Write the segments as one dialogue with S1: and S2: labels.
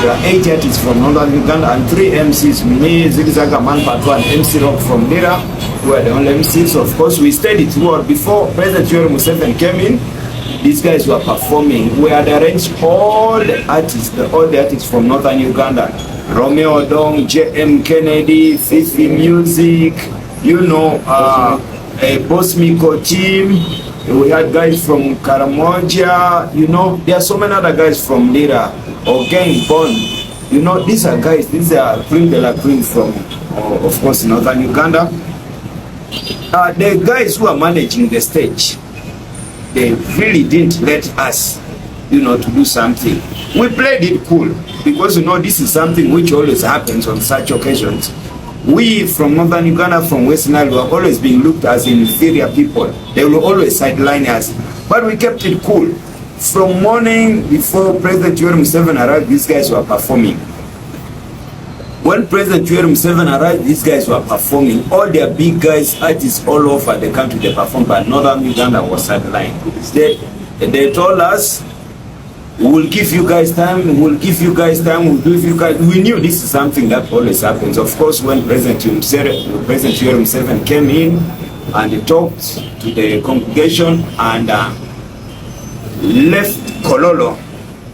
S1: There are 8 artists from Northern Uganda and 3 MCs. Me, Zigzaga Man Pato, and MC Rock from Lira, who are the only MCs. Of course, we studied throughout. Before President Yoweri Museveni came in, these guys were performing. We had arranged all the artists from Northern Uganda. Romeo Dong, J.M. Kennedy, Fifi Music, you know, a Boss Miko team. We had guys from Karamoja, you know, there are so many other guys from Lira, or Gang Bond. You know, these are guys, these are cream de la cream from, of course, Northern Uganda. The guys who are managing the stage, they really didn't let us, you know, to do something. We played it cool, because, you know, this is something which always happens on such occasions. We from Northern Uganda, from West Nile, were always being looked as inferior people. They will always sideline us. But we kept it cool. From morning before President Yoweri Museveni arrived, these guys were performing. When President Yoweri Museveni arrived, these guys were performing. All their big guys, artists all over the country, they performed, but Northern Uganda was sidelined. They told us, we'll give you guys time, we'll give you guys time, we'll give you guys. We knew this is something that always happens. Of course, when President Yoweri Museveni came in and he talked to the congregation and left Kololo,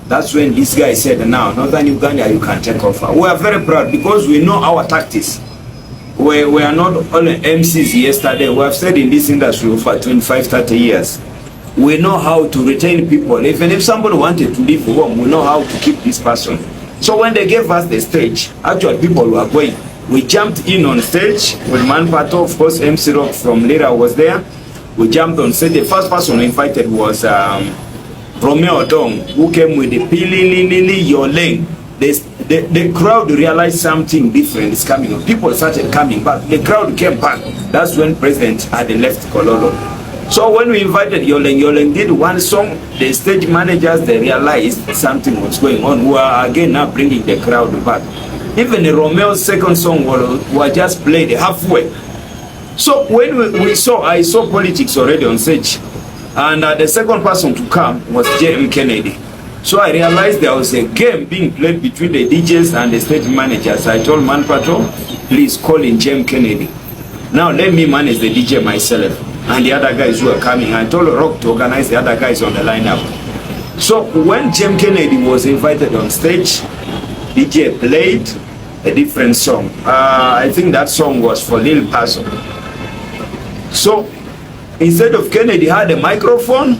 S1: that's when this guy said, now, Northern Uganda, you can take over. We are very proud because we know our tactics. We are not only MCs yesterday. We have said in this industry for 25, 30 years. We know how to retain people. Even if somebody wanted to leave home, we know how to keep this person. So when they gave us the stage, actually people were going. We jumped in on stage with Manpato, of course, MC Rock from Lira was there. We jumped on stage. The first person we invited was Romeo Dong, who came with the Pili Lili Yoleng. The crowd realized something different is coming on. People started coming back. The crowd came back. That's when President had left Kololo. So when we invited Yoleng did one song. The stage managers, they realized something was going on. We are again now bringing the crowd back. Even the Romeo's second song was just played halfway. So when I saw politics already on stage, and the second person to come was J.M. Kennedy. So I realized there was a game being played between the DJs and the stage managers. I told Manpato, please call in J.M. Kennedy. Now let me manage the DJ myself and the other guys who are coming. I told Rock to organize the other guys on the lineup. So when J.M. Kennedy was invited on stage, DJ played a different song. I think that song was for Lil Paso. So instead of Kennedy had a microphone,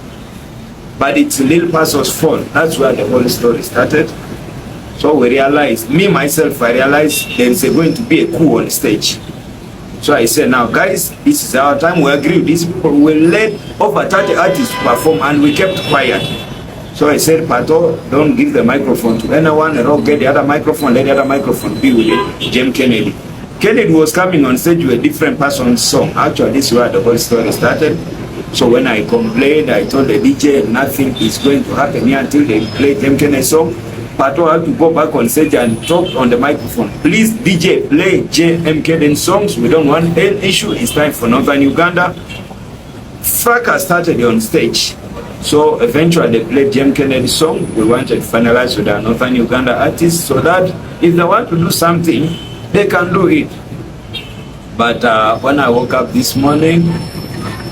S1: but it's Lil Paso's phone. That's where the whole story started. So we realized, me myself, I realized there is going to be a coup on stage. So I said, now guys, this is our time. We agree with these people. We let over 30 artists perform, and we kept quiet. So I said, Pato, don't give the microphone to anyone. Rock, get the other microphone. Let the other microphone be with J.M. Kennedy. Kennedy was coming on stage with a different person's song. Actually, this is where the whole story started. So when I complained, I told the DJ, nothing is going to happen here until they play J.M. Kennedy's song. Pato had to go back on stage and talk on the microphone. Please, DJ, play J.M. Kennedy's songs. We don't want any issue. It's time for Northern Uganda. Fracas started on stage. So eventually they played J.M. Kennedy's song. We wanted to finalize with our Northern Uganda artists so that if they want to do something, they can do it. But when I woke up this morning,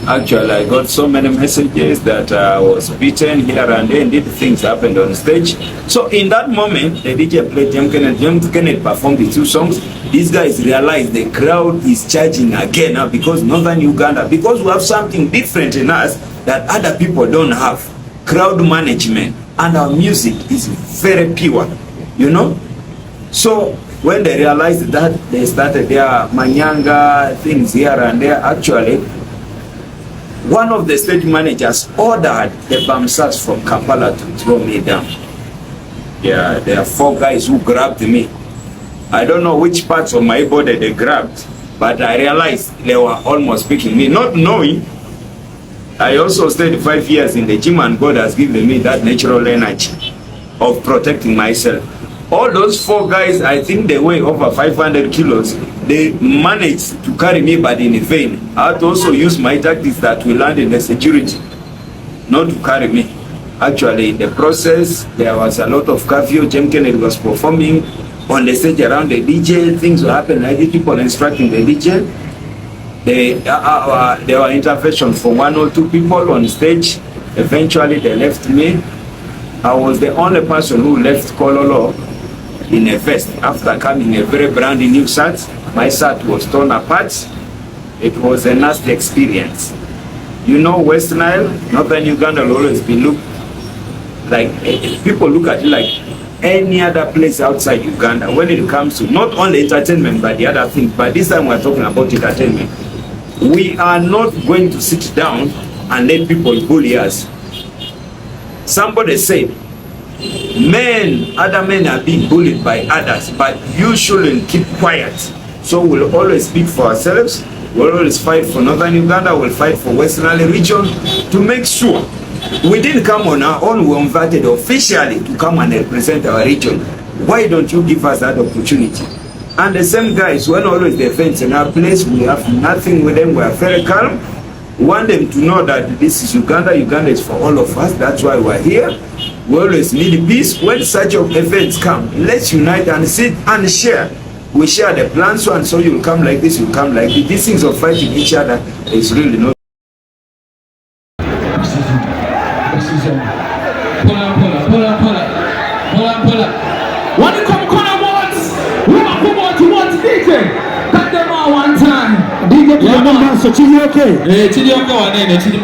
S1: actually I got so many messages that I was beaten here and there. Indeed, things happened on stage. So in that moment, the DJ played J.M. Kennedy. J.M. Kennedy performed the 2 songs. These guys realized the crowd is charging again now because Northern Uganda, because we have something different in us that other people don't have. Crowd management, and our music is very pure, you know. So when they realized that, they started their manyanga things here and there. Actually, one of the stage managers ordered the Bamsats from Kampala to throw me down. Yeah, there are 4 guys who grabbed me. I don't know which parts of my body they grabbed, but I realized they were almost picking me, not knowing. I also stayed 5 years in the gym, and God has given me that natural energy of protecting myself. All those 4 guys, I think they weigh over 500 kilos. They managed to carry me, but in vain. I had to also use my tactics that we learned in the security, not to carry me. Actually, in the process, there was a lot of curfew. Jem Kennedy was performing on the stage around the DJ. Things were happening like this. People instructing the DJ. There were interventions from 1 or 2 people on stage. Eventually, they left me. I was the only person who left Kololo in a vest after coming a very brand new shirt. My shirt was torn apart. It was a nasty experience. You know, West Nile, Northern Uganda will always be looked like, people look at it like any other place outside Uganda when it comes to not only entertainment but the other things. But this time we're talking about entertainment. We are not going to sit down and let people bully us. Somebody said, other men are being bullied by others, but you shouldn't keep quiet. So we'll always speak for ourselves. We'll always fight for Northern Uganda. We'll fight for Western Nile region to make sure we didn't come on our own. We were invited officially to come and represent our region. Why don't you give us that opportunity? And the same guys, when always they fence in our place, we have nothing with them. We are very calm. We want them to know that this is Uganda. Uganda is for all of us. That's why we're here. We always need peace. When such events come, let's unite and sit and share. We share the plans, and so you'll come like this, you'll come like this. These things of fighting each other is really not.
S2: Pull up. When you come once, you want DJ. Cut them all one time. DJ, yeah, man. So, Chidi okay? Chidi okay, Chidi